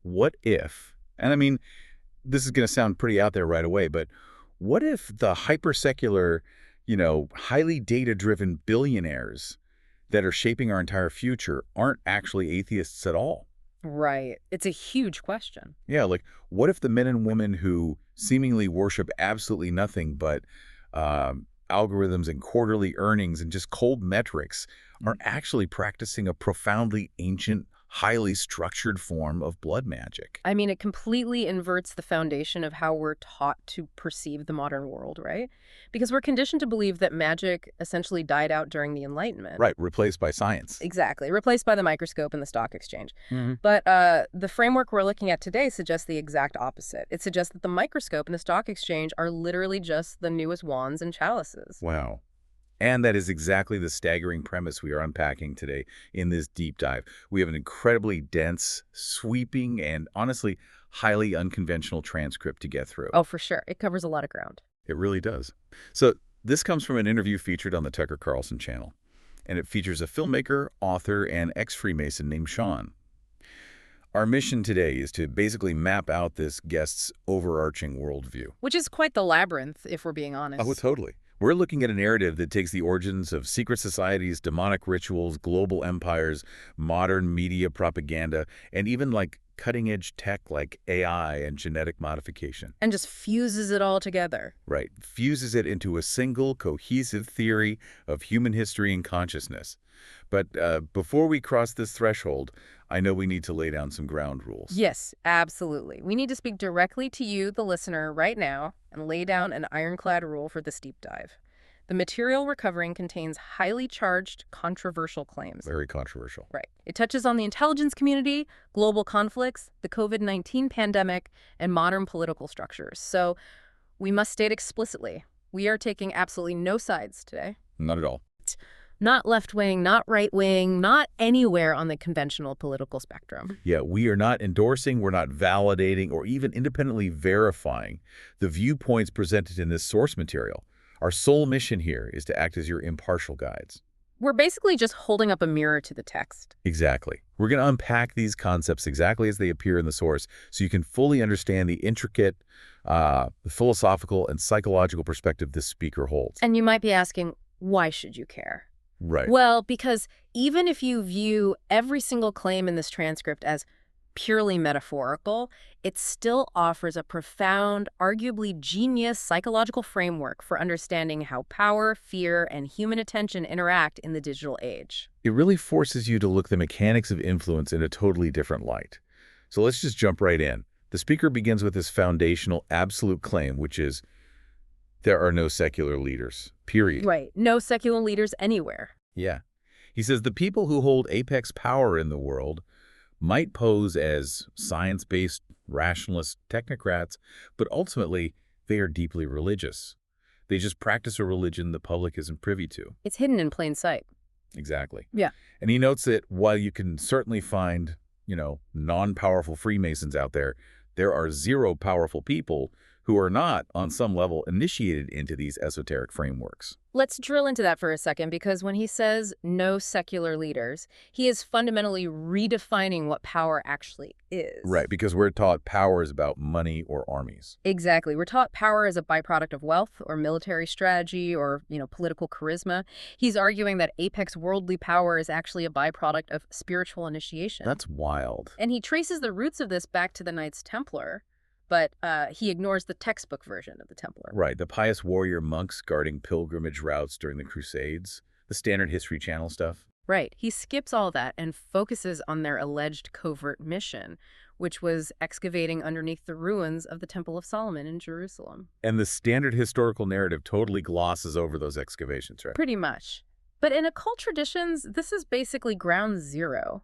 what if, and I mean, this is going to sound pretty out there right away, but what if the hyper-secular, highly data-driven billionaires that are shaping our entire future aren't actually atheists at all? Right. It's a huge question. Yeah, like what if the men and women who seemingly worship absolutely nothing but algorithms and quarterly earnings and just cold metrics are actually practicing a profoundly ancient, highly structured form of blood magic? I mean, it completely inverts the foundation of how we're taught to perceive the modern world, right? Because we're conditioned to believe that magic essentially died out during the Enlightenment. Right, replaced by science. Exactly, replaced by the microscope and the stock exchange. Hmm. But the framework we're looking at today suggests the exact opposite. It suggests that the microscope and the stock exchange are literally just the newest wands and chalices. Wow. And that is exactly the staggering premise we are unpacking today in this deep dive. We have an incredibly dense, sweeping, and honestly, highly unconventional transcript to get through. Oh, for sure. It covers a lot of ground. It really does. So this comes from an interview featured on the Tucker Carlson channel, and it features a filmmaker, author, and ex-Freemason named Sean. Our mission today is to basically map out this guest's overarching worldview. Which is quite the labyrinth, if we're being honest. Oh, totally. We're looking at a narrative that takes the origins of secret societies, demonic rituals, global empires, modern media propaganda, and even like cutting-edge tech like AI and genetic modification. And just fuses it all together. Right. Fuses it into a single, cohesive theory of human history and consciousness. But before we cross this threshold, I know we need to lay down some ground rules. Yes, absolutely. We need to speak directly to you, the listener, right now, and lay down an ironclad rule for this deep dive. The material we're covering contains highly charged, controversial claims. Very controversial. Right. It touches on the intelligence community, global conflicts, the COVID-19 pandemic, and modern political structures. So we must state explicitly, we are taking absolutely no sides today. Not at all. Not left-wing, not right-wing, not anywhere on the conventional political spectrum. Yeah, we are not endorsing, we're not validating, or even independently verifying the viewpoints presented in this source material. Our sole mission here is to act as your impartial guides. We're basically just holding up a mirror to the text. Exactly. We're going to unpack these concepts exactly as they appear in the source so you can fully understand the intricate, philosophical, and psychological perspective this speaker holds. And you might be asking, why should you care? Right. Well, because even if you view every single claim in this transcript as purely metaphorical, it still offers a profound, arguably genius psychological framework for understanding how power, fear, and human attention interact in the digital age. It really forces you to look the mechanics of influence in a totally different light. So let's just jump right in. The speaker begins with this foundational absolute claim, which is, there are no secular leaders, period. Right. No secular leaders anywhere. Yeah. He says the people who hold apex power in the world might pose as science-based, rationalist technocrats, but ultimately they are deeply religious. They just practice a religion the public isn't privy to. It's hidden in plain sight. Exactly. Yeah. And he notes that while you can certainly find, non-powerful Freemasons out there, there are zero powerful people who are not, on some level, initiated into these esoteric frameworks. Let's drill into that for a second, because when he says no secular leaders, he is fundamentally redefining what power actually is. Right, because we're taught power is about money or armies. Exactly. We're taught power is a byproduct of wealth or military strategy or, political charisma. He's arguing that apex worldly power is actually a byproduct of spiritual initiation. That's wild. And he traces the roots of this back to the Knights Templar, but he ignores the textbook version of the Templar. Right, the pious warrior monks guarding pilgrimage routes during the Crusades, the standard History Channel stuff. Right. He skips all that and focuses on their alleged covert mission, which was excavating underneath the ruins of the Temple of Solomon in Jerusalem. And the standard historical narrative totally glosses over those excavations, right? Pretty much. But in occult traditions, this is basically ground zero.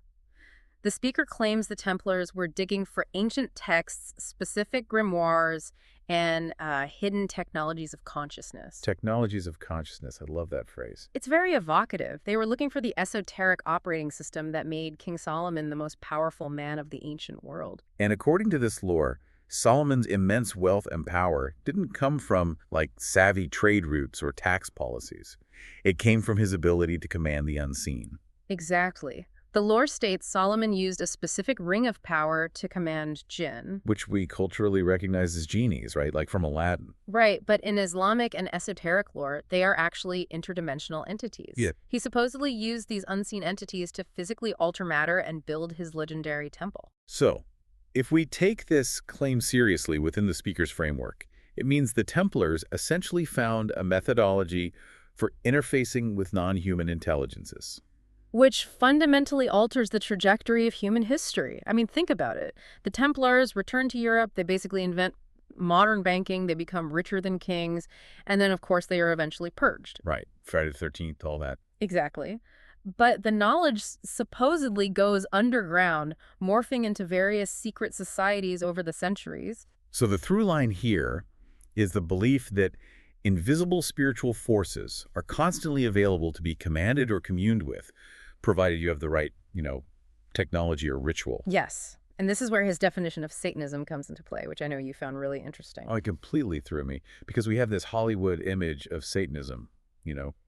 The speaker claims the Templars were digging for ancient texts, specific grimoires, and hidden technologies of consciousness. Technologies of consciousness. I love that phrase. It's very evocative. They were looking for the esoteric operating system that made King Solomon the most powerful man of the ancient world. And according to this lore, Solomon's immense wealth and power didn't come from, savvy trade routes or tax policies. It came from his ability to command the unseen. Exactly. The lore states Solomon used a specific ring of power to command jinn. Which we culturally recognize as genies, right? Like from Aladdin. Right, but in Islamic and esoteric lore, they are actually interdimensional entities. Yeah. He supposedly used these unseen entities to physically alter matter and build his legendary temple. So, if we take this claim seriously within the speaker's framework, it means the Templars essentially found a methodology for interfacing with non-human intelligences. Which fundamentally alters the trajectory of human history. I mean, think about it. The Templars return to Europe, they basically invent modern banking, they become richer than kings, and then, of course, they are eventually purged. Right. Friday the 13th, all that. Exactly. But the knowledge supposedly goes underground, morphing into various secret societies over the centuries. So the through line here is the belief that invisible spiritual forces are constantly available to be commanded or communed with, provided you have the right, technology or ritual. Yes. And this is where his definition of Satanism comes into play, which I know you found really interesting. Oh, it completely threw me because we have this Hollywood image of Satanism,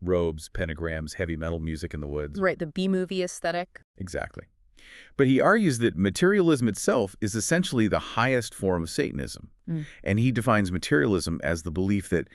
robes, pentagrams, heavy metal music in the woods. Right, the B-movie aesthetic. Exactly. But he argues that materialism itself is essentially the highest form of Satanism. And he defines materialism as the belief that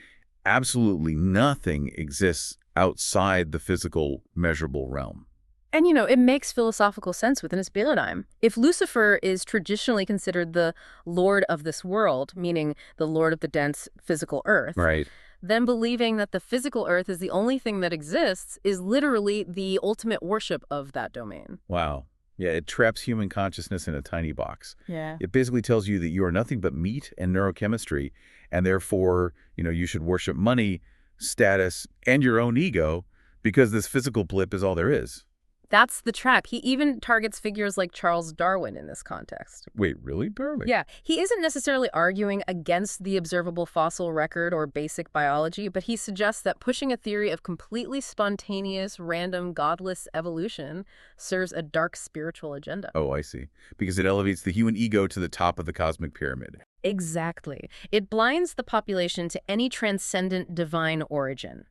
absolutely nothing exists outside the physical, measurable realm. And, it makes philosophical sense within his paradigm. If Lucifer is traditionally considered the lord of this world, meaning the lord of the dense physical earth, Right. then believing that the physical earth is the only thing that exists is literally the ultimate worship of that domain. Wow. Yeah, it traps human consciousness in a tiny box. Yeah. It basically tells you that you are nothing but meat and neurochemistry, and therefore, you should worship money, status, and your own ego because this physical blip is all there is. That's the trap. He even targets figures like Charles Darwin in this context. Wait, really? Barely? Yeah, he isn't necessarily arguing against the observable fossil record or basic biology, but he suggests that pushing a theory of completely spontaneous, random, godless evolution serves a dark spiritual agenda. Oh, I see. Because it elevates the human ego to the top of the cosmic pyramid. Exactly. It blinds the population to any transcendent divine origin.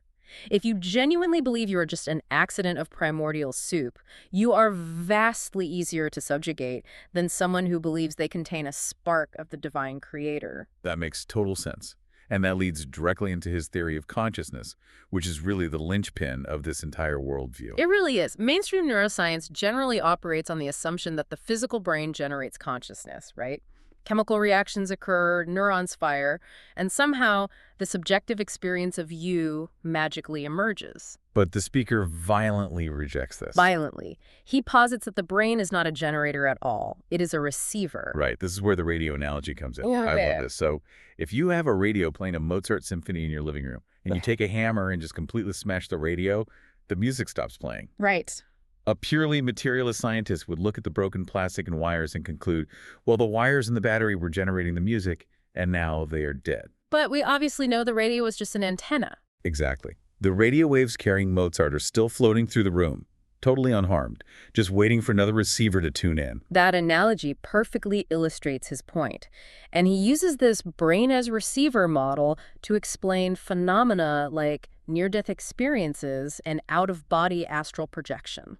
If you genuinely believe you are just an accident of primordial soup, you are vastly easier to subjugate than someone who believes they contain a spark of the divine creator. That makes total sense. And that leads directly into his theory of consciousness, which is really the linchpin of this entire worldview. It really is. Mainstream neuroscience generally operates on the assumption that the physical brain generates consciousness, right? Chemical reactions occur, neurons fire, and somehow the subjective experience of you magically emerges. But the speaker violently rejects this. Violently. He posits that the brain is not a generator at all. It is a receiver. Right. This is where the radio analogy comes in. Yeah, I yeah. love this. So if you have a radio playing a Mozart symphony in your living room, and you take a hammer and just completely smash the radio, the music stops playing. Right. A purely materialist scientist would look at the broken plastic and wires and conclude, well, the wires in the battery were generating the music, and now they are dead. But we obviously know the radio was just an antenna. Exactly. The radio waves carrying Mozart are still floating through the room, totally unharmed, just waiting for another receiver to tune in. That analogy perfectly illustrates his point. And he uses this brain as receiver model to explain phenomena like near-death experiences and out-of-body astral projection.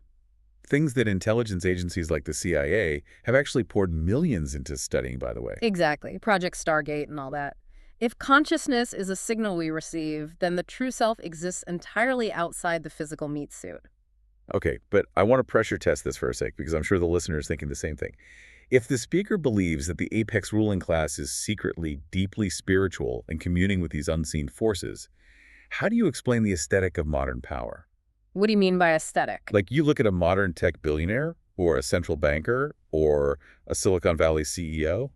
Things that intelligence agencies like the CIA have actually poured millions into studying, by the way. Exactly. Project Stargate and all that. If consciousness is a signal we receive, then the true self exists entirely outside the physical meat suit. Okay, but I want to pressure test this for a sec because I'm sure the listener is thinking the same thing. If the speaker believes that the apex ruling class is secretly, deeply spiritual and communing with these unseen forces, how do you explain the aesthetic of modern power? What do you mean by aesthetic? Like you look at a modern tech billionaire or a central banker or a Silicon Valley CEO,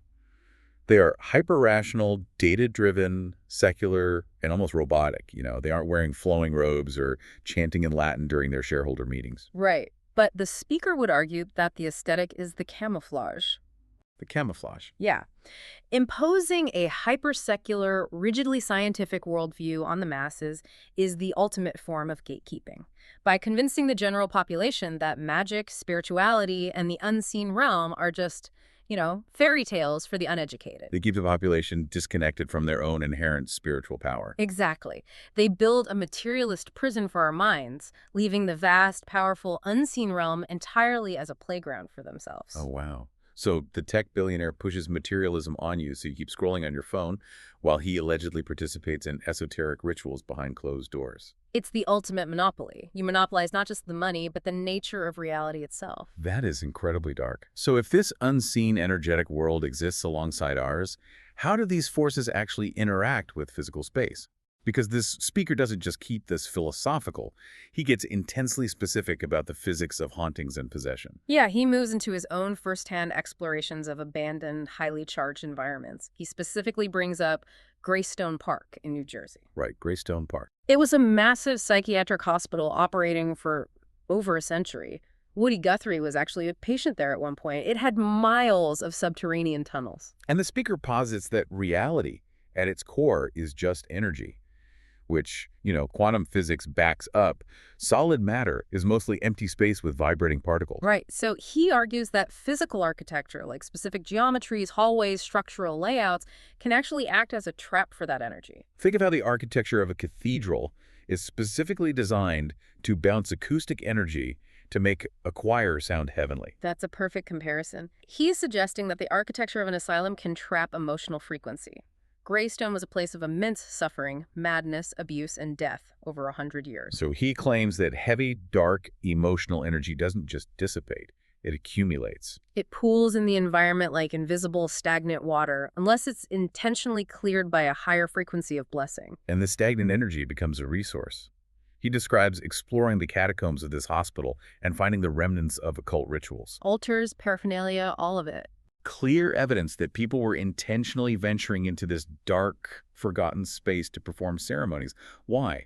they are hyper-rational, data-driven, secular, and almost robotic. They aren't wearing flowing robes or chanting in Latin during their shareholder meetings. Right. But the speaker would argue that the aesthetic is the camouflage. The camouflage. Yeah. Imposing a hyper-secular, rigidly scientific worldview on the masses is the ultimate form of gatekeeping. By convincing the general population that magic, spirituality, and the unseen realm are just, fairy tales for the uneducated. They keep the population disconnected from their own inherent spiritual power. Exactly. They build a materialist prison for our minds, leaving the vast, powerful, unseen realm entirely as a playground for themselves. Oh, wow. So the tech billionaire pushes materialism on you so you keep scrolling on your phone while he allegedly participates in esoteric rituals behind closed doors. It's the ultimate monopoly. You monopolize not just the money, but the nature of reality itself. That is incredibly dark. So if this unseen energetic world exists alongside ours, how do these forces actually interact with physical space? Because this speaker doesn't just keep this philosophical, he gets intensely specific about the physics of hauntings and possession. Yeah, he moves into his own firsthand explorations of abandoned, highly charged environments. He specifically brings up Greystone Park in New Jersey. Right, Greystone Park. It was a massive psychiatric hospital operating for over a century. Woody Guthrie was actually a patient there at one point. It had miles of subterranean tunnels. And the speaker posits that reality, at its core, is just energy, which, quantum physics backs up. Solid matter is mostly empty space with vibrating particles. Right. So he argues that physical architecture, like specific geometries, hallways, structural layouts, can actually act as a trap for that energy. Think of how the architecture of a cathedral is specifically designed to bounce acoustic energy to make a choir sound heavenly. That's a perfect comparison. He's suggesting that the architecture of an asylum can trap emotional frequency. Greystone was a place of immense suffering, madness, abuse, and death over 100 years. So he claims that heavy, dark, emotional energy doesn't just dissipate, it accumulates. It pools in the environment like invisible, stagnant water, unless it's intentionally cleared by a higher frequency of blessing. And the stagnant energy becomes a resource. He describes exploring the catacombs of this hospital and finding the remnants of occult rituals. Altars, paraphernalia, all of it. Clear evidence that people were intentionally venturing into this dark, forgotten space to perform ceremonies. Why?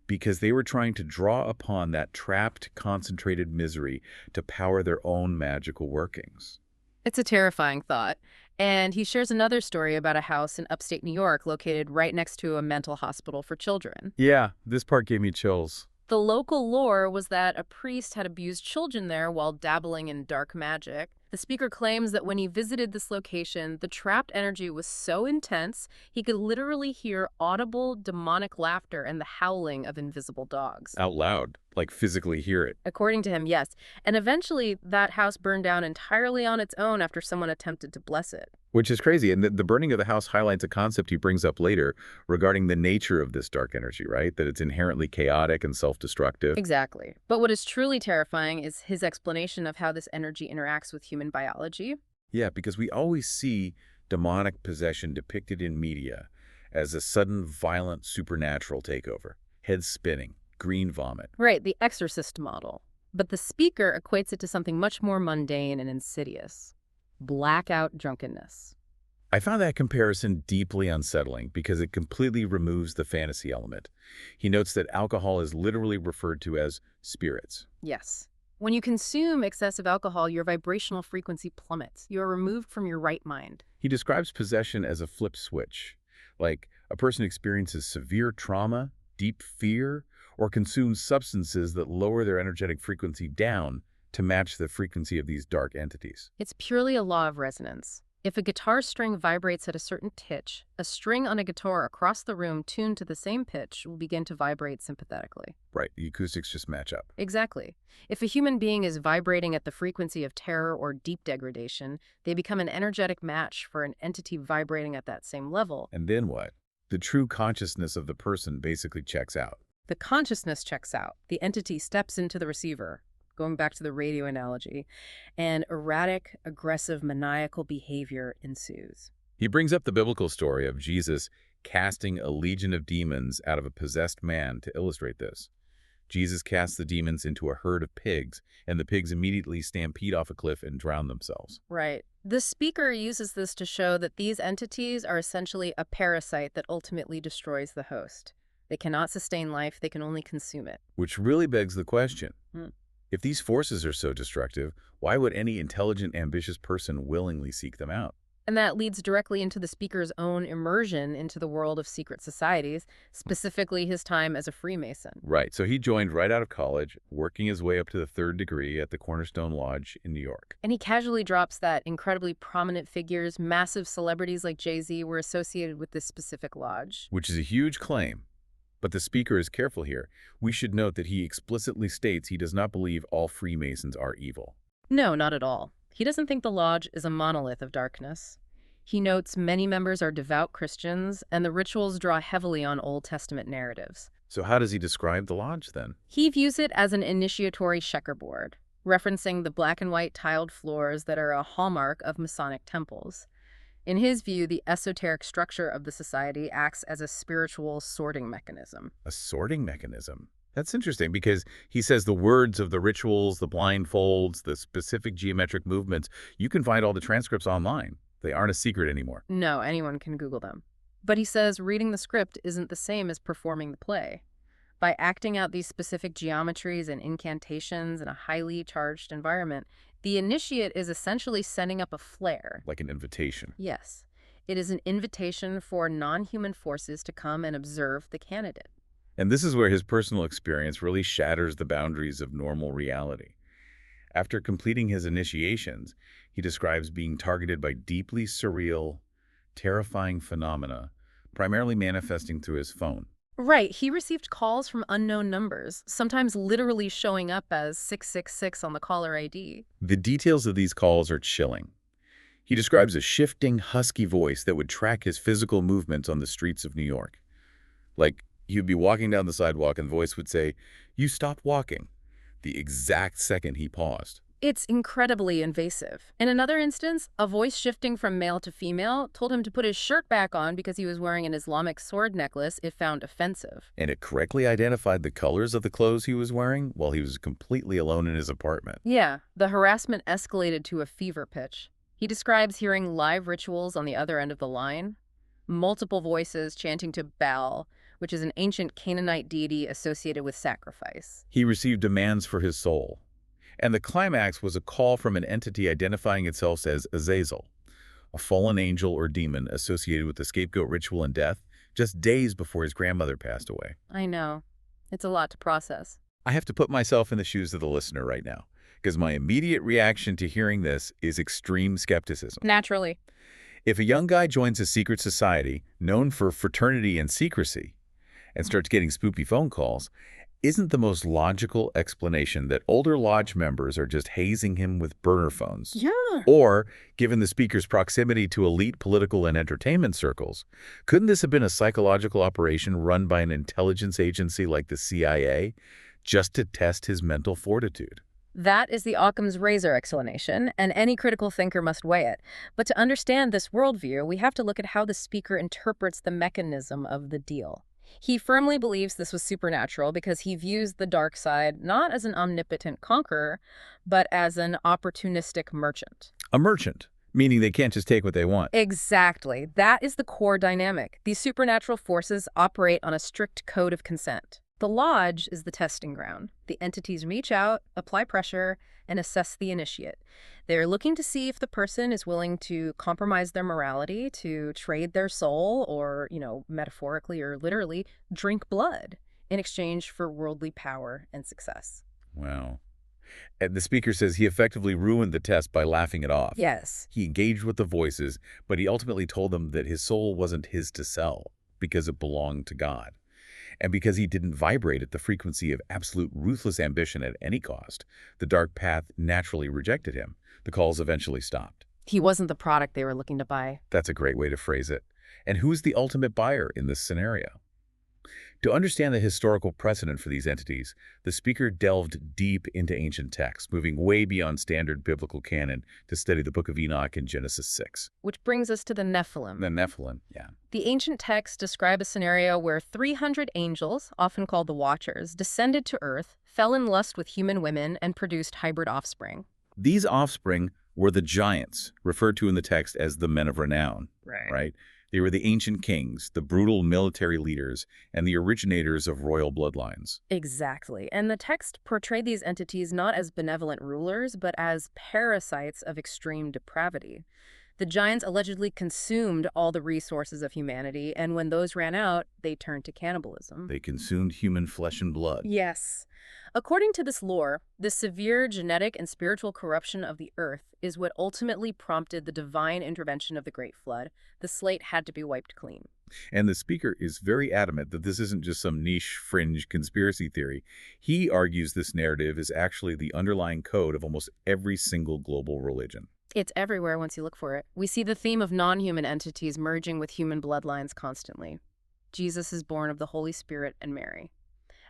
Because they were trying to draw upon that trapped, concentrated misery to power their own magical workings. It's a terrifying thought. And he shares another story about a house in upstate New York located right next to a mental hospital for children. Yeah, this part gave me chills. The local lore was that a priest had abused children there while dabbling in dark magic. The speaker claims that when he visited this location, the trapped energy was so intense, he could literally hear audible demonic laughter and the howling of invisible dogs. Out loud, like physically hear it. According to him, yes. And eventually, that house burned down entirely on its own after someone attempted to bless it. Which is crazy. And the burning of the house highlights a concept he brings up later regarding the nature of this dark energy, right? That it's inherently chaotic and self-destructive. Exactly. But what is truly terrifying is his explanation of how this energy interacts with human biology. Yeah, because we always see demonic possession depicted in media as a sudden, violent, supernatural takeover. Head spinning, green vomit. Right, the exorcist model. But the speaker equates it to something much more mundane and insidious. Blackout drunkenness. I found that comparison deeply unsettling because it completely removes the fantasy element. He notes that alcohol is literally referred to as spirits. Yes. When you consume excessive alcohol, your vibrational frequency plummets. You are removed from your right mind. He describes possession as a flip switch, like a person experiences severe trauma, deep fear, or consumes substances that lower their energetic frequency down to match the frequency of these dark entities. It's purely a law of resonance. If a guitar string vibrates at a certain pitch, a string on a guitar across the room tuned to the same pitch will begin to vibrate sympathetically. Right, the acoustics just match up. Exactly. If a human being is vibrating at the frequency of terror or deep degradation, they become an energetic match for an entity vibrating at that same level. And then what? The true consciousness of the person basically checks out. The consciousness checks out. The entity steps into the receiver, going back to the radio analogy, and erratic, aggressive, maniacal behavior ensues. He brings up the biblical story of Jesus casting a legion of demons out of a possessed man to illustrate this. Jesus casts the demons into a herd of pigs, and the pigs immediately stampede off a cliff and drown themselves. Right. The speaker uses this to show that these entities are essentially a parasite that ultimately destroys the host. They cannot sustain life, they can only consume it. Which really begs the question. If these forces are so destructive, why would any intelligent, ambitious person willingly seek them out? And that leads directly into the speaker's own immersion into the world of secret societies, specifically his time as a Freemason. Right. So he joined right out of college, working his way up to the 3rd degree at the Cornerstone Lodge in New York. And he casually drops that incredibly prominent figures, massive celebrities like Jay-Z were associated with this specific lodge. Which is a huge claim. But the speaker is careful here. We should note that he explicitly states he does not believe all Freemasons are evil. No, not at all. He doesn't think the lodge is a monolith of darkness. He notes many members are devout Christians, and the rituals draw heavily on Old Testament narratives. So how does he describe the lodge then? He views it as an initiatory checkerboard, referencing the black and white tiled floors that are a hallmark of Masonic temples. In his view, the esoteric structure of the society acts as a spiritual sorting mechanism. A sorting mechanism? That's interesting because he says the words of the rituals, the blindfolds, the specific geometric movements, you can find all the transcripts online. They aren't a secret anymore. No, anyone can Google them. But he says reading the script isn't the same as performing the play. By acting out these specific geometries and incantations in a highly charged environment, the initiate is essentially setting up a flare. Like an invitation. Yes. It is an invitation for non-human forces to come and observe the candidate. And this is where his personal experience really shatters the boundaries of normal reality. After completing his initiations, he describes being targeted by deeply surreal, terrifying phenomena, primarily manifesting through his phone. Right. He received calls from unknown numbers, sometimes literally showing up as 666 on the caller ID. The details of these calls are chilling. He describes a shifting, husky voice that would track his physical movements on the streets of New York. Like, he would be walking down the sidewalk and the voice would say, "You stopped walking," the exact second he paused. It's incredibly invasive. In another instance, a voice shifting from male to female told him to put his shirt back on because he was wearing an Islamic sword necklace it found offensive. And it correctly identified the colors of the clothes he was wearing while he was completely alone in his apartment. Yeah, the harassment escalated to a fever pitch. He describes hearing live rituals on the other end of the line, multiple voices chanting to Baal, which is an ancient Canaanite deity associated with sacrifice. He received demands for his soul. And the climax was a call from an entity identifying itself as Azazel, a fallen angel or demon associated with the scapegoat ritual and death, just days before his grandmother passed away. I know. It's a lot to process. I have to put myself in the shoes of the listener right now, because my immediate reaction to hearing this is extreme skepticism. Naturally. If a young guy joins a secret society known for fraternity and secrecy and starts getting spoopy phone calls, isn't the most logical explanation that older lodge members are just hazing him with burner phones? Yeah. Or, given the speaker's proximity to elite political and entertainment circles, couldn't this have been a psychological operation run by an intelligence agency like the CIA just to test his mental fortitude? That is the Occam's razor explanation, and any critical thinker must weigh it. But to understand this worldview, we have to look at how the speaker interprets the mechanism of the deal. He firmly believes this was supernatural because he views the dark side not as an omnipotent conqueror, but as an opportunistic merchant. A merchant, meaning they can't just take what they want. Exactly. That is the core dynamic. These supernatural forces operate on a strict code of consent. The lodge is the testing ground. The entities reach out, apply pressure, and assess the initiate. They're looking to see if the person is willing to compromise their morality, to trade their soul, or, metaphorically or literally, drink blood in exchange for worldly power and success. Wow. And the speaker says he effectively ruined the test by laughing it off. Yes. He engaged with the voices, but he ultimately told them that his soul wasn't his to sell because it belonged to God. And because he didn't vibrate at the frequency of absolute ruthless ambition at any cost, the dark path naturally rejected him. The calls eventually stopped. He wasn't the product they were looking to buy. That's a great way to phrase it. And who's the ultimate buyer in this scenario? To understand the historical precedent for these entities, the speaker delved deep into ancient texts, moving way beyond standard biblical canon to study the Book of Enoch and Genesis 6. Which brings us to the Nephilim. The Nephilim, yeah. The ancient texts describe a scenario where 300 angels, often called the Watchers, descended to Earth, fell in lust with human women, and produced hybrid offspring. These offspring were the giants, referred to in the text as the men of renown, right? They were the ancient kings, the brutal military leaders, and the originators of royal bloodlines. Exactly. And the text portrayed these entities not as benevolent rulers, but as parasites of extreme depravity. The giants allegedly consumed all the resources of humanity, and when those ran out, they turned to cannibalism. They consumed human flesh and blood. Yes. According to this lore, the severe genetic and spiritual corruption of the earth is what ultimately prompted the divine intervention of the Great Flood. The slate had to be wiped clean. And the speaker is very adamant that this isn't just some niche, fringe conspiracy theory. He argues this narrative is actually the underlying code of almost every single global religion. It's everywhere once you look for it. We see the theme of non-human entities merging with human bloodlines constantly. Jesus is born of the Holy Spirit and Mary.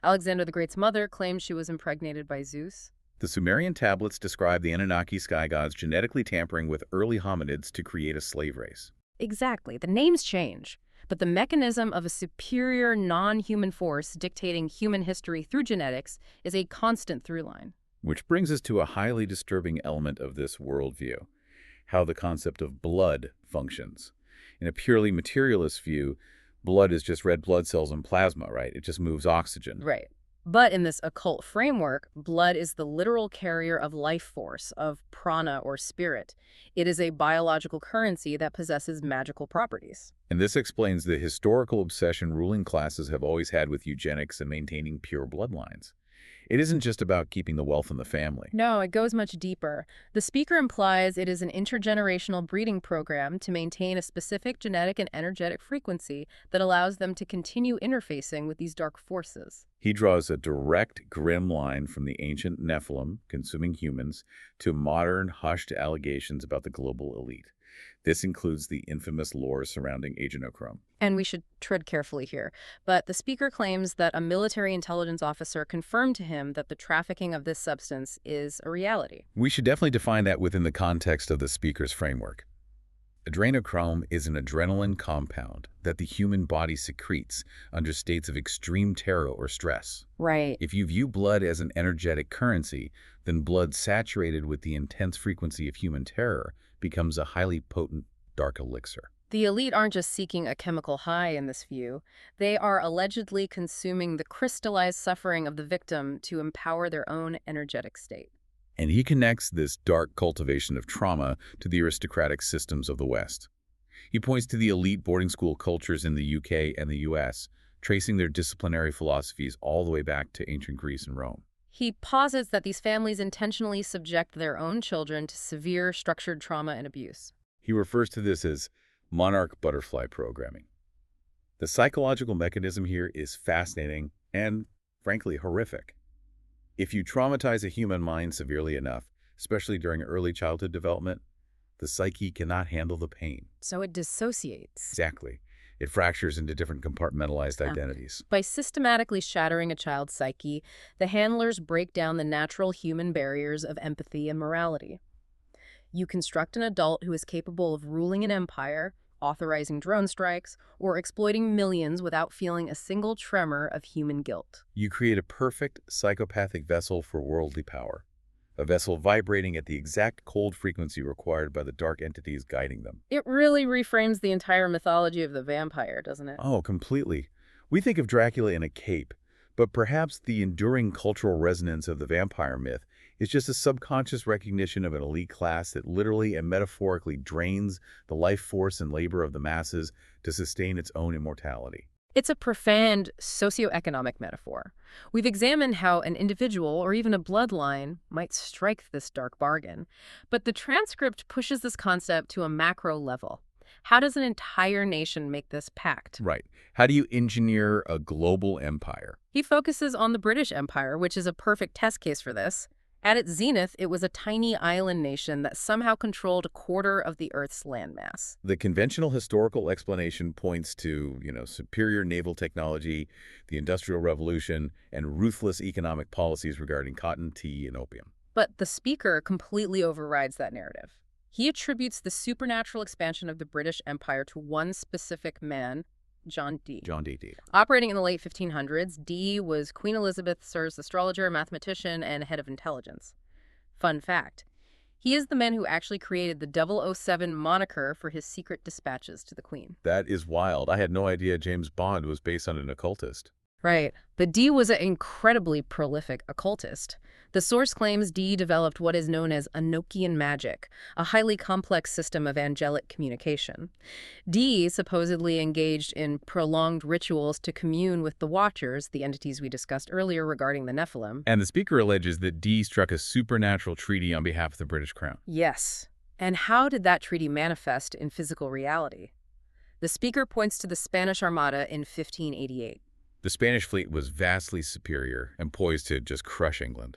Alexander the Great's mother claimed she was impregnated by Zeus. The Sumerian tablets describe the Anunnaki sky gods genetically tampering with early hominids to create a slave race. Exactly. The names change, but the mechanism of a superior non-human force dictating human history through genetics is a constant through line. Which brings us to a highly disturbing element of this worldview, how the concept of blood functions. In a purely materialist view, blood is just red blood cells and plasma, right? It just moves oxygen. Right. But in this occult framework, blood is the literal carrier of life force, of prana or spirit. It is a biological currency that possesses magical properties. And this explains the historical obsession ruling classes have always had with eugenics and maintaining pure bloodlines. It isn't just about keeping the wealth in the family. No, it goes much deeper. The speaker implies it is an intergenerational breeding program to maintain a specific genetic and energetic frequency that allows them to continue interfacing with these dark forces. He draws a direct, grim line from the ancient Nephilim consuming humans to modern, hushed allegations about the global elite. This includes the infamous lore surrounding adrenochrome. And we should tread carefully here. But the speaker claims that a military intelligence officer confirmed to him that the trafficking of this substance is a reality. We should definitely define that within the context of the speaker's framework. Adrenochrome is an adrenaline compound that the human body secretes under states of extreme terror or stress. Right. If you view blood as an energetic currency, then blood saturated with the intense frequency of human terror becomes a highly potent dark elixir. The elite aren't just seeking a chemical high in this view. They are allegedly consuming the crystallized suffering of the victim to empower their own energetic state. And he connects this dark cultivation of trauma to the aristocratic systems of the West. He points to the elite boarding school cultures in the UK and the US, tracing their disciplinary philosophies all the way back to ancient Greece and Rome. He posits that these families intentionally subject their own children to severe structured trauma and abuse. He refers to this as monarch butterfly programming. The psychological mechanism here is fascinating and, frankly, horrific. If you traumatize a human mind severely enough, especially during early childhood development, the psyche cannot handle the pain. So it dissociates. Exactly. It fractures into different compartmentalized identities. By systematically shattering a child's psyche, the handlers break down the natural human barriers of empathy and morality. You construct an adult who is capable of ruling an empire, authorizing drone strikes, or exploiting millions without feeling a single tremor of human guilt. You create a perfect psychopathic vessel for worldly power, a vessel vibrating at the exact cold frequency required by the dark entities guiding them. It really reframes the entire mythology of the vampire, doesn't it? Oh, completely. We think of Dracula in a cape, but perhaps the enduring cultural resonance of the vampire myth is just a subconscious recognition of an elite class that literally and metaphorically drains the life force and labor of the masses to sustain its own immortality. It's a profound socioeconomic metaphor. We've examined how an individual or even a bloodline might strike this dark bargain, but the transcript pushes this concept to a macro level. How does an entire nation make this pact? Right. How do you engineer a global empire? He focuses on the British Empire, which is a perfect test case for this. At its zenith, it was a tiny island nation that somehow controlled a quarter of the Earth's landmass. The conventional historical explanation points to, superior naval technology, the Industrial Revolution, and ruthless economic policies regarding cotton, tea, and opium. But the speaker completely overrides that narrative. He attributes the supernatural expansion of the British Empire to one specific man, John Dee. John Dee. Operating in the late 1500s, Dee was Queen Elizabeth's astrologer, mathematician, and head of intelligence. Fun fact, he is the man who actually created the 007 moniker for his secret dispatches to the Queen. That is wild. I had no idea James Bond was based on an occultist. Right. But Dee was an incredibly prolific occultist. The source claims Dee developed what is known as Enochian magic, a highly complex system of angelic communication. Dee supposedly engaged in prolonged rituals to commune with the Watchers, the entities we discussed earlier regarding the Nephilim. And the speaker alleges that Dee struck a supernatural treaty on behalf of the British Crown. Yes. And how did that treaty manifest in physical reality? The speaker points to the Spanish Armada in 1588. The Spanish fleet was vastly superior and poised to just crush England.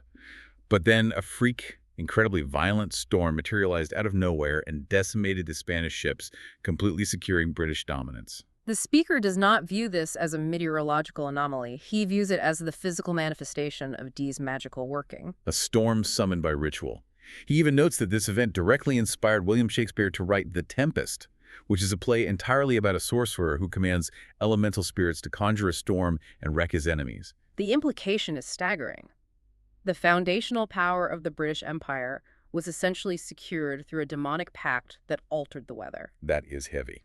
But then a freak, incredibly violent storm materialized out of nowhere and decimated the Spanish ships, completely securing British dominance. The speaker does not view this as a meteorological anomaly. He views it as the physical manifestation of Dee's magical working. A storm summoned by ritual. He even notes that this event directly inspired William Shakespeare to write The Tempest, which is a play entirely about a sorcerer who commands elemental spirits to conjure a storm and wreck his enemies. The implication is staggering. The foundational power of the British Empire was essentially secured through a demonic pact that altered the weather. That is heavy.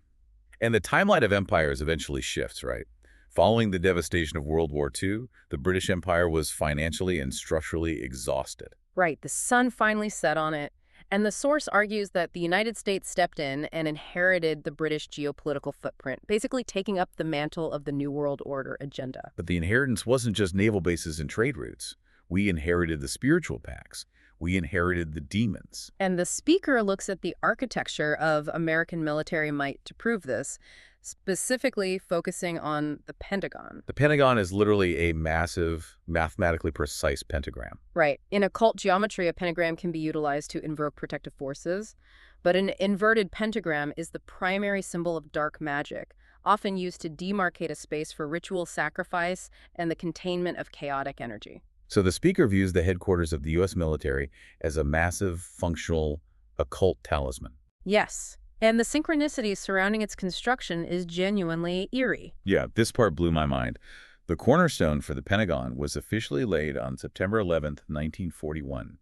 And the timeline of empires eventually shifts, right? Following the devastation of World War II, the British Empire was financially and structurally exhausted. Right, the sun finally set on it. And the source argues that the United States stepped in and inherited the British geopolitical footprint, basically taking up the mantle of the New World Order agenda. But the inheritance wasn't just naval bases and trade routes. We inherited the spiritual pacts. We inherited the demons. And the speaker looks at the architecture of American military might to prove this, specifically focusing on the Pentagon. The Pentagon is literally a massive, mathematically precise pentagram. Right. In occult geometry, a pentagram can be utilized to invoke protective forces, but an inverted pentagram is the primary symbol of dark magic, often used to demarcate a space for ritual sacrifice and the containment of chaotic energy. So the speaker views the headquarters of the U.S. military as a massive, functional, occult talisman. Yes. And the synchronicities surrounding its construction is genuinely eerie. Yeah, this part blew my mind. The cornerstone for the Pentagon was officially laid on September 11th, 1941.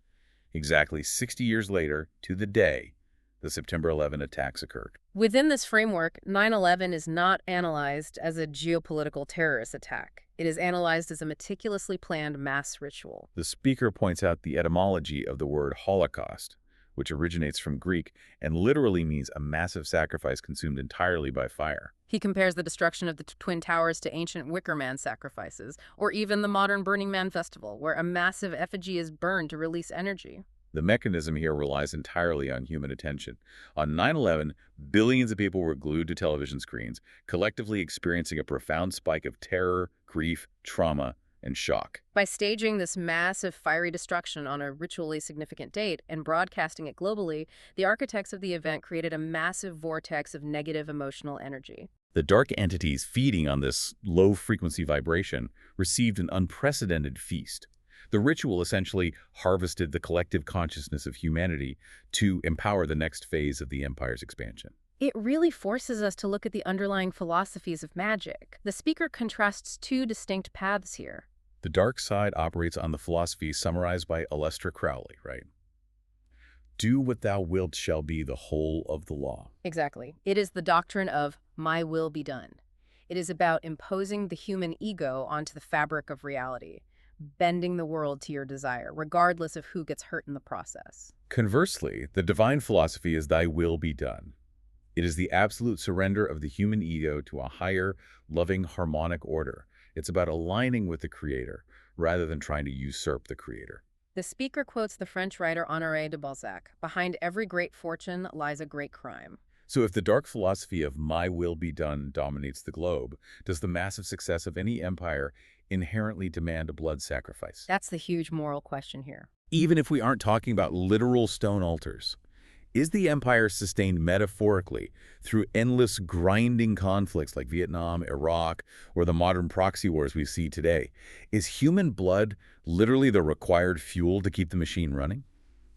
Exactly 60 years later, to the day, the September 11 attacks occurred. Within this framework, 9/11 is not analyzed as a geopolitical terrorist attack. It is analyzed as a meticulously planned mass ritual. The speaker points out the etymology of the word Holocaust, which originates from Greek and literally means a massive sacrifice consumed entirely by fire. He compares the destruction of the Twin Towers to ancient Wicker Man sacrifices, or even the modern Burning Man festival, where a massive effigy is burned to release energy. The mechanism here relies entirely on human attention. On 9/11, billions of people were glued to television screens, collectively experiencing a profound spike of terror, grief, trauma, and shock. By staging this massive fiery destruction on a ritually significant date and broadcasting it globally, the architects of the event created a massive vortex of negative emotional energy. The dark entities feeding on this low-frequency vibration received an unprecedented feast. The ritual essentially harvested the collective consciousness of humanity to empower the next phase of the empire's expansion. It really forces us to look at the underlying philosophies of magic. The speaker contrasts two distinct paths here. The dark side operates on the philosophy summarized by Aleister Crowley, right? Do what thou wilt shall be the whole of the law. Exactly. It is the doctrine of my will be done. It is about imposing the human ego onto the fabric of reality, bending the world to your desire, regardless of who gets hurt in the process. Conversely, the divine philosophy is thy will be done. It is the absolute surrender of the human ego to a higher, loving, harmonic order. It's about aligning with the Creator, rather than trying to usurp the Creator. The speaker quotes the French writer Honoré de Balzac, "Behind every great fortune lies a great crime." So if the dark philosophy of my will be done dominates the globe, does the massive success of any empire inherently demand a blood sacrifice? That's the huge moral question here. Even if we aren't talking about literal stone altars, is the empire sustained metaphorically through endless grinding conflicts like Vietnam, Iraq, or the modern proxy wars we see today? Is human blood literally the required fuel to keep the machine running?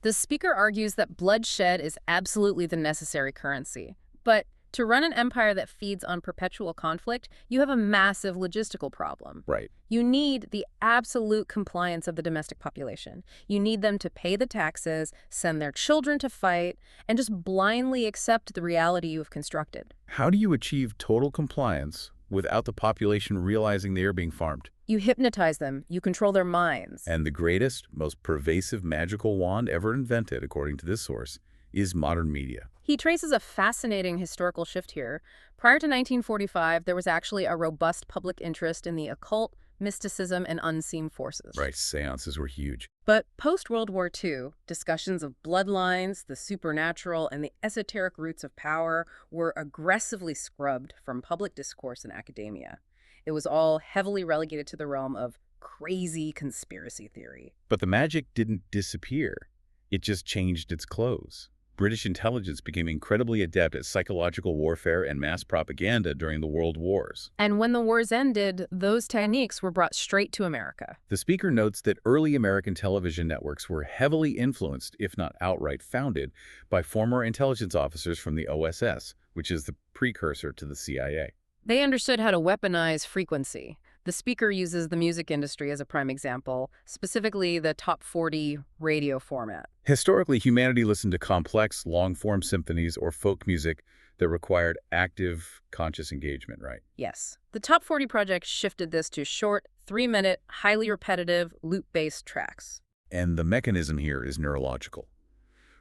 The speaker argues that bloodshed is absolutely the necessary currency. But to run an empire that feeds on perpetual conflict, you have a massive logistical problem. Right. You need the absolute compliance of the domestic population. You need them to pay the taxes, send their children to fight, and just blindly accept the reality you have constructed. How do you achieve total compliance without the population realizing they are being farmed. You hypnotize them, you control their minds. And the greatest, most pervasive magical wand ever invented, according to this source, is modern media. He traces a fascinating historical shift here. Prior to 1945, there was actually a robust public interest in the occult, mysticism, and unseen forces. Right, seances were huge. But post-World War II, discussions of bloodlines, the supernatural, and the esoteric roots of power were aggressively scrubbed from public discourse and academia. It was all heavily relegated to the realm of crazy conspiracy theory. But the magic didn't disappear. It just changed its clothes. British intelligence became incredibly adept at psychological warfare and mass propaganda during the World Wars. And when the wars ended, those techniques were brought straight to America. The speaker notes that early American television networks were heavily influenced, if not outright founded, by former intelligence officers from the OSS, which is the precursor to the CIA. They understood how to weaponize frequency. The speaker uses the music industry as a prime example, specifically the top 40 radio format. Historically, humanity listened to complex, long-form symphonies or folk music that required active, conscious engagement, right? Yes. The Top 40 project shifted this to short, 3-minute, highly repetitive, loop-based tracks. And the mechanism here is neurological.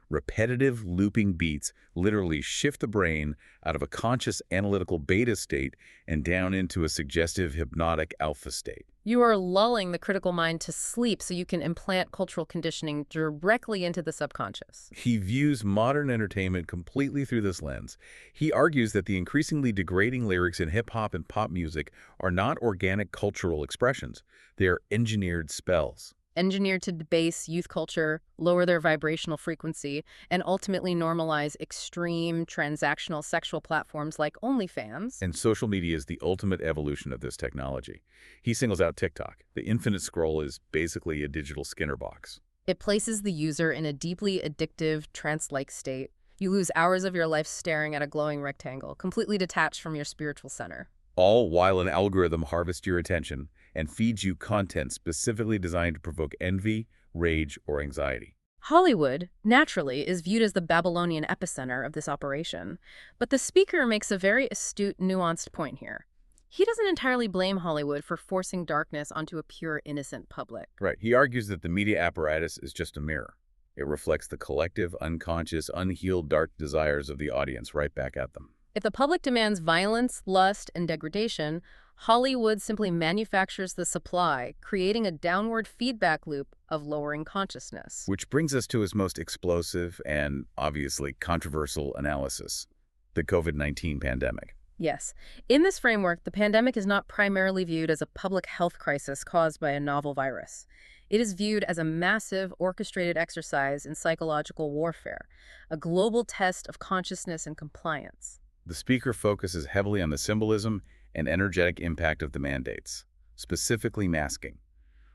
Repetitive looping beats literally shift the brain out of a conscious analytical beta state and down into a suggestive hypnotic alpha state. You are lulling the critical mind to sleep so you can implant cultural conditioning directly into the subconscious. He views modern entertainment completely through this lens. He argues that the increasingly degrading lyrics in hip-hop and pop music are not organic cultural expressions. They are engineered spells. Engineered to debase youth culture, lower their vibrational frequency, and ultimately normalize extreme transactional sexual platforms like OnlyFans. And social media is the ultimate evolution of this technology. He singles out TikTok. The infinite scroll is basically a digital Skinner box. It places the user in a deeply addictive, trance-like state. You lose hours of your life staring at a glowing rectangle, completely detached from your spiritual center. All while an algorithm harvests your attention and feeds you content specifically designed to provoke envy, rage, or anxiety. Hollywood, naturally, is viewed as the Babylonian epicenter of this operation. But the speaker makes a very astute, nuanced point here. He doesn't entirely blame Hollywood for forcing darkness onto a pure, innocent public. Right. He argues that the media apparatus is just a mirror. It reflects the collective, unconscious, unhealed dark desires of the audience right back at them. If the public demands violence, lust, and degradation, Hollywood simply manufactures the supply, creating a downward feedback loop of lowering consciousness. Which brings us to his most explosive and obviously controversial analysis, the COVID-19 pandemic. Yes. In this framework, the pandemic is not primarily viewed as a public health crisis caused by a novel virus. It is viewed as a massive, orchestrated exercise in psychological warfare, a global test of consciousness and compliance. The speaker focuses heavily on the symbolism and energetic impact of the mandates, specifically masking.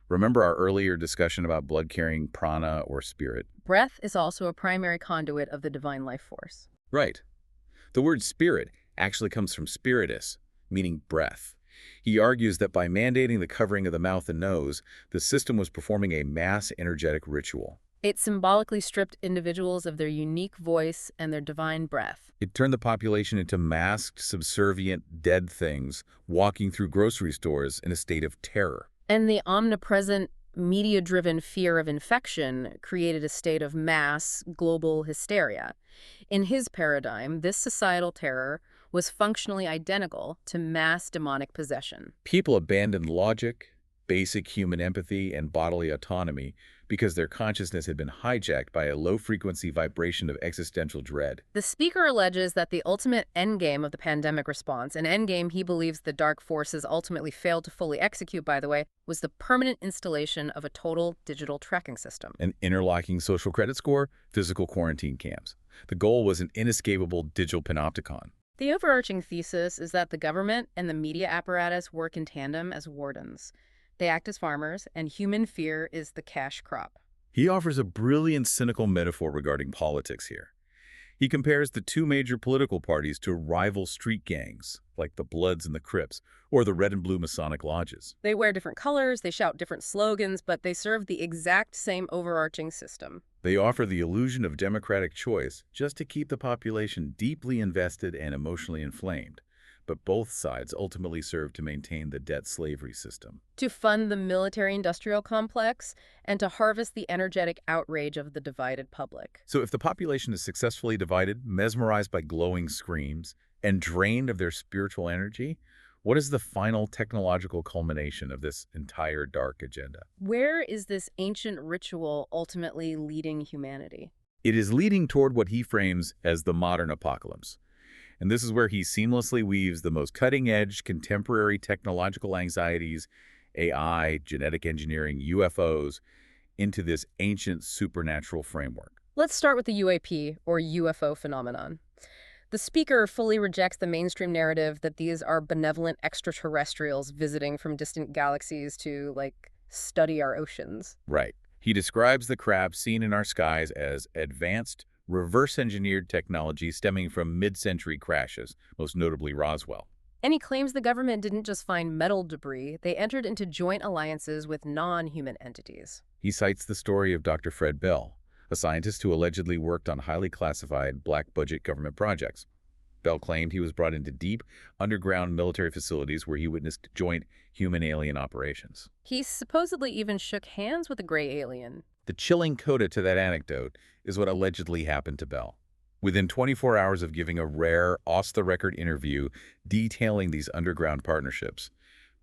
Remember our earlier discussion about blood-carrying prana or spirit? Breath is also a primary conduit of the divine life force. Right. The word spirit actually comes from spiritus, meaning breath. He argues that by mandating the covering of the mouth and nose, the system was performing a mass energetic ritual. It symbolically stripped individuals of their unique voice and their divine breath. It turned the population into masked, subservient, dead things walking through grocery stores in a state of terror. And the omnipresent, media-driven fear of infection created a state of mass, global hysteria. In his paradigm, this societal terror was functionally identical to mass demonic possession. People abandoned logic, basic human empathy, and bodily autonomy because their consciousness had been hijacked by a low-frequency vibration of existential dread. The speaker alleges that the ultimate endgame of the pandemic response, an endgame he believes the dark forces ultimately failed to fully execute, by the way, was the permanent installation of a total digital tracking system. An interlocking social credit score, physical quarantine camps. The goal was an inescapable digital panopticon. The overarching thesis is that the government and the media apparatus work in tandem as wardens. They act as farmers, and human fear is the cash crop. He offers a brilliant cynical metaphor regarding politics here. He compares the two major political parties to rival street gangs, like the Bloods and the Crips, or the red and blue Masonic lodges. They wear different colors, they shout different slogans, but they serve the exact same overarching system. They offer the illusion of democratic choice just to keep the population deeply invested and emotionally inflamed. but both sides ultimately serve to maintain the debt slavery system. To fund the military-industrial complex and to harvest the energetic outrage of the divided public. So if the population is successfully divided, mesmerized by glowing screams, and drained of their spiritual energy, what is the final technological culmination of this entire dark agenda? Where is this ancient ritual ultimately leading humanity? It is leading toward what he frames as the modern apocalypse. And this is where he seamlessly weaves the most cutting-edge contemporary technological anxieties, AI, genetic engineering, UFOs, into this ancient supernatural framework. Let's start with the UAP, or UFO phenomenon. The speaker fully rejects the mainstream narrative that these are benevolent extraterrestrials visiting from distant galaxies to, study our oceans. Right. He describes the craft seen in our skies as advanced, reverse-engineered technology stemming from mid-century crashes, most notably Roswell. And he claims the government didn't just find metal debris, they entered into joint alliances with non-human entities. He cites the story of Dr. Fred Bell, a scientist who allegedly worked on highly classified black-budget government projects. Bell claimed he was brought into deep, underground military facilities where he witnessed joint human-alien operations. He supposedly even shook hands with a gray alien. The chilling coda to that anecdote is what allegedly happened to Bell. Within 24 hours of giving a rare, off-the-record interview detailing these underground partnerships,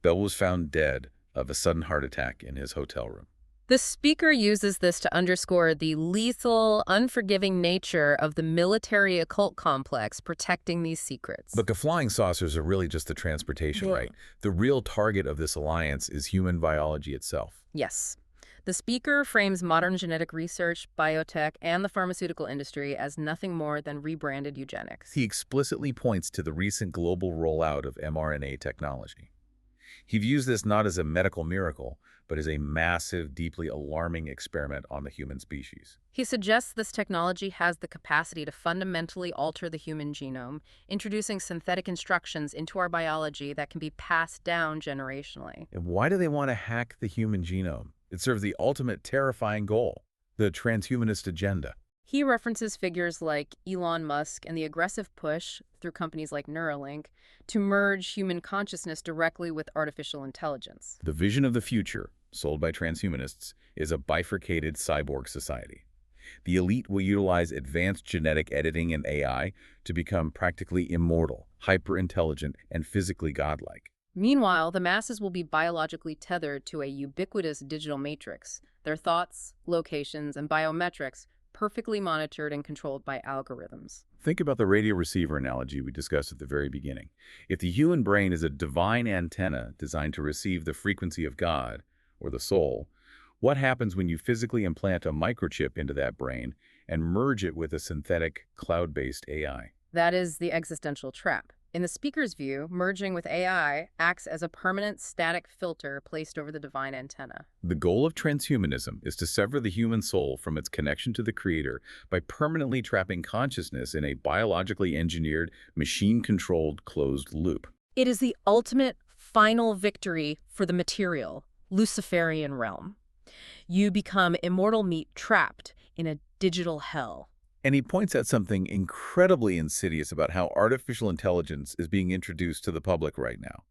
Bell was found dead of a sudden heart attack in his hotel room. The speaker uses this to underscore the lethal, unforgiving nature of the military occult complex protecting these secrets. But the flying saucers are really just the transportation, right? The real target of this alliance is human biology itself. Yes. The speaker frames modern genetic research, biotech, and the pharmaceutical industry as nothing more than rebranded eugenics. He explicitly points to the recent global rollout of mRNA technology. He views this not as a medical miracle, but as a massive, deeply alarming experiment on the human species. He suggests this technology has the capacity to fundamentally alter the human genome, introducing synthetic instructions into our biology that can be passed down generationally. And why do they want to hack the human genome? It serves the ultimate terrifying goal, the transhumanist agenda. He references figures like Elon Musk and the aggressive push, through companies like Neuralink, to merge human consciousness directly with artificial intelligence. The vision of the future, sold by transhumanists, is a bifurcated cyborg society. The elite will utilize advanced genetic editing and AI to become practically immortal, hyper-intelligent, and physically godlike. Meanwhile, the masses will be biologically tethered to a ubiquitous digital matrix, their thoughts, locations, and biometrics perfectly monitored and controlled by algorithms. Think about the radio receiver analogy we discussed at the very beginning. If the human brain is a divine antenna designed to receive the frequency of God, or the soul, what happens when you physically implant a microchip into that brain and merge it with a synthetic, cloud-based AI? That is the existential trap. In the speaker's view, merging with AI acts as a permanent static filter placed over the divine antenna. The goal of transhumanism is to sever the human soul from its connection to the Creator by permanently trapping consciousness in a biologically engineered, machine-controlled closed loop. It is the ultimate, final victory for the material, Luciferian realm. You become immortal meat trapped in a digital hell. And he points out something incredibly insidious about how artificial intelligence is being introduced to the public right now.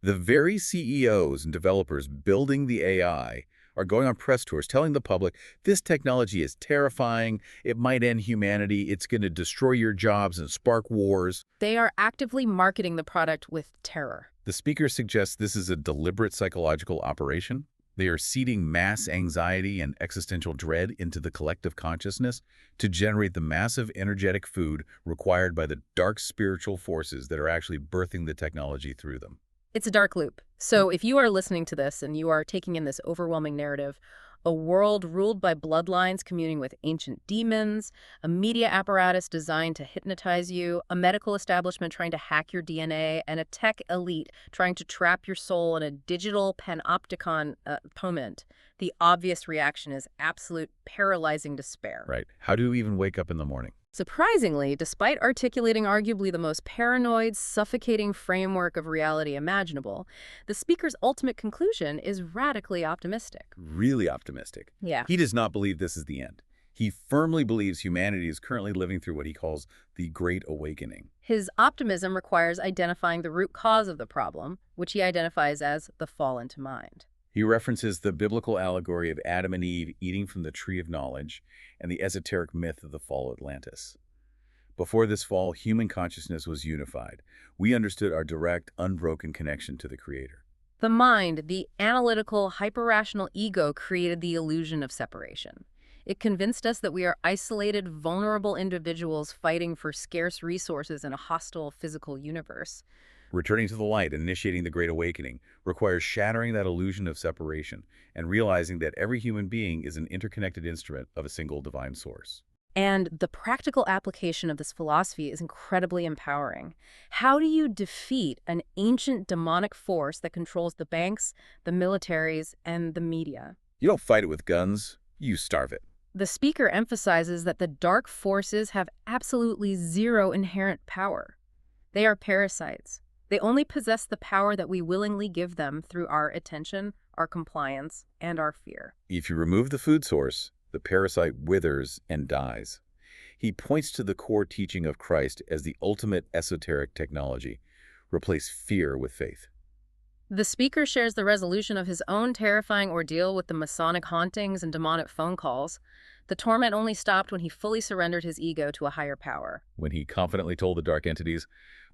The very CEOs and developers building the AI are going on press tours telling the public this technology is terrifying, it might end humanity, it's going to destroy your jobs and spark wars. They are actively marketing the product with terror. The speaker suggests this is a deliberate psychological operation. They are seeding mass anxiety and existential dread into the collective consciousness to generate the massive energetic food required by the dark spiritual forces that are actually birthing the technology through them. It's a dark loop. So if you are listening to this and you are taking in this overwhelming narrative, a world ruled by bloodlines communing with ancient demons, a media apparatus designed to hypnotize you, a medical establishment trying to hack your DNA, and a tech elite trying to trap your soul in a digital panopticon moment, the obvious reaction is absolute paralyzing despair. Right. How do you even wake up in the morning? Surprisingly, despite articulating arguably the most paranoid, suffocating framework of reality imaginable, the speaker's ultimate conclusion is radically optimistic. Really optimistic. Yeah. He does not believe this is the end. He firmly believes humanity is currently living through what he calls the Great Awakening. His optimism requires identifying the root cause of the problem, which he identifies as the fall into mind. He references the biblical allegory of Adam and Eve eating from the tree of knowledge and the esoteric myth of the fall of Atlantis. Before this fall, human consciousness was unified. We understood our direct, unbroken connection to the Creator. The mind, the analytical, hyper-rational ego, created the illusion of separation. It convinced us that we are isolated, vulnerable individuals fighting for scarce resources in a hostile physical universe. Returning to the light and initiating the Great Awakening requires shattering that illusion of separation and realizing that every human being is an interconnected instrument of a single divine source. And the practical application of this philosophy is incredibly empowering. How do you defeat an ancient demonic force that controls the banks, the militaries, and the media? You don't fight it with guns, you starve it. The speaker emphasizes that the dark forces have absolutely zero inherent power. They are parasites. They only possess the power that we willingly give them through our attention, our compliance, and our fear. If you remove the food source, the parasite withers and dies. He points to the core teaching of Christ as the ultimate esoteric technology. Replace fear with faith. The speaker shares the resolution of his own terrifying ordeal with the Masonic hauntings and demonic phone calls. The torment only stopped when he fully surrendered his ego to a higher power. When he confidently told the dark entities,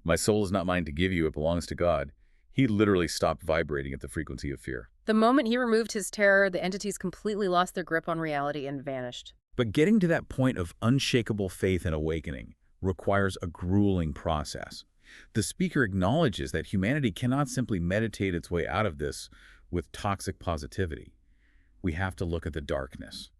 "My soul is not mine to give you, it belongs to God," he literally stopped vibrating at the frequency of fear. The moment he removed his terror, the entities completely lost their grip on reality and vanished. But getting to that point of unshakable faith and awakening requires a grueling process. The speaker acknowledges that humanity cannot simply meditate its way out of this with toxic positivity. We have to look at the darkness.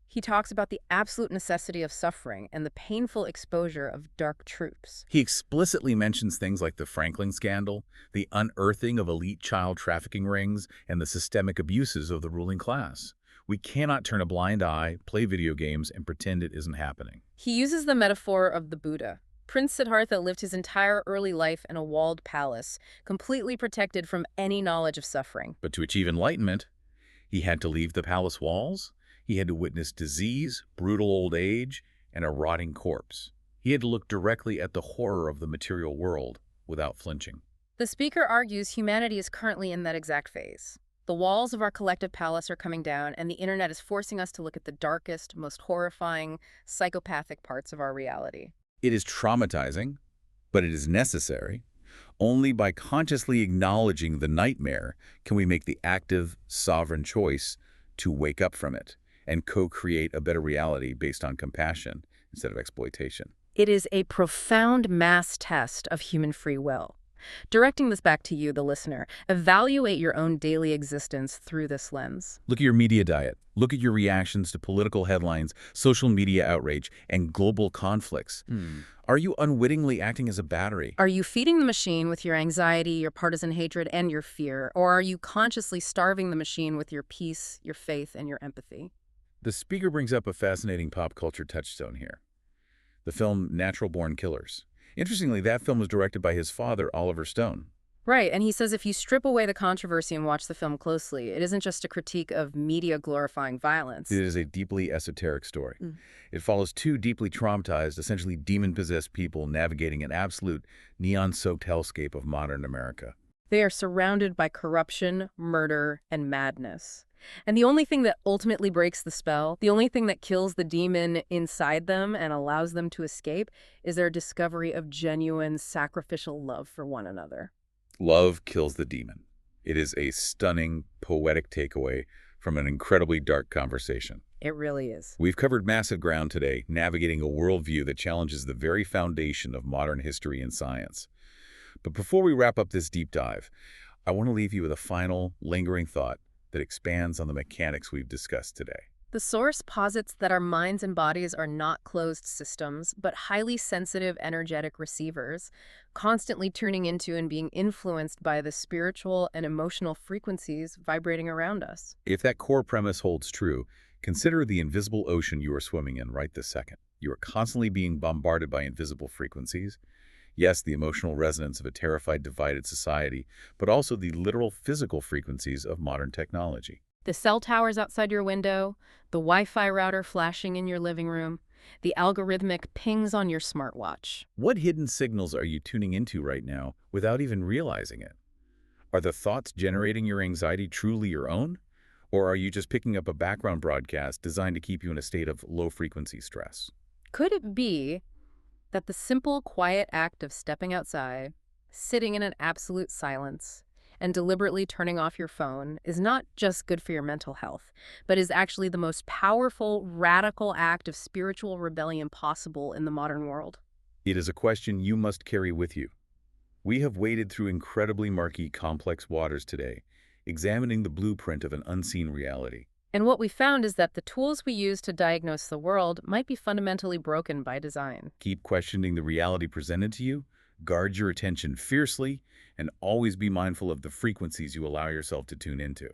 He talks about the absolute necessity of suffering and the painful exposure of dark truths. He explicitly mentions things like the Franklin scandal, the unearthing of elite child trafficking rings, and the systemic abuses of the ruling class. We cannot turn a blind eye, play video games, and pretend it isn't happening. He uses the metaphor of the Buddha. Prince Siddhartha lived his entire early life in a walled palace, completely protected from any knowledge of suffering. But to achieve enlightenment, he had to leave the palace walls. He had to witness disease, brutal old age, and a rotting corpse. He had to look directly at the horror of the material world without flinching. The speaker argues humanity is currently in that exact phase. The walls of our collective palace are coming down, and the internet is forcing us to look at the darkest, most horrifying, psychopathic parts of our reality. It is traumatizing, but it is necessary. Only by consciously acknowledging the nightmare can we make the active, sovereign choice to wake up from it and co-create a better reality based on compassion instead of exploitation. It is a profound mass test of human free will. Directing this back to you, the listener, evaluate your own daily existence through this lens. Look at your media diet. Look at your reactions to political headlines, social media outrage, and global conflicts. Are you unwittingly acting as a battery? Are you feeding the machine with your anxiety, your partisan hatred, and your fear? Or are you consciously starving the machine with your peace, your faith, and your empathy? The speaker brings up a fascinating pop culture touchstone here. The film Natural Born Killers. Interestingly, that film was directed by his father, Oliver Stone. Right, and he says if you strip away the controversy and watch the film closely, it isn't just a critique of media glorifying violence. It is a deeply esoteric story. It follows two deeply traumatized, essentially demon-possessed people navigating an absolute neon-soaked hellscape of modern America. They are surrounded by corruption, murder, and madness. And the only thing that ultimately breaks the spell, the only thing that kills the demon inside them and allows them to escape, is their discovery of genuine sacrificial love for one another. Love kills the demon. It is a stunning, poetic takeaway from an incredibly dark conversation. It really is. We've covered massive ground today, navigating a worldview that challenges the very foundation of modern history and science. But before we wrap up this deep dive, I want to leave you with a final, lingering thought that expands on the mechanics we've discussed today. The source posits that our minds and bodies are not closed systems, but highly sensitive, energetic receivers, constantly tuning into and being influenced by the spiritual and emotional frequencies vibrating around us. If that core premise holds true, consider the invisible ocean you are swimming in right this second. You are constantly being bombarded by invisible frequencies. Yes, the emotional resonance of a terrified, divided society, but also the literal physical frequencies of modern technology. The cell towers outside your window, the Wi-Fi router flashing in your living room, the algorithmic pings on your smartwatch. What hidden signals are you tuning into right now without even realizing it? Are the thoughts generating your anxiety truly your own? Or are you just picking up a background broadcast designed to keep you in a state of low-frequency stress? Could it be that the simple, quiet act of stepping outside, sitting in an absolute silence, and deliberately turning off your phone is not just good for your mental health, but is actually the most powerful, radical act of spiritual rebellion possible in the modern world? It is a question you must carry with you. We have waded through incredibly murky, complex waters today, examining the blueprint of an unseen reality. And what we found is that the tools we use to diagnose the world might be fundamentally broken by design. Keep questioning the reality presented to you, guard your attention fiercely, and always be mindful of the frequencies you allow yourself to tune into.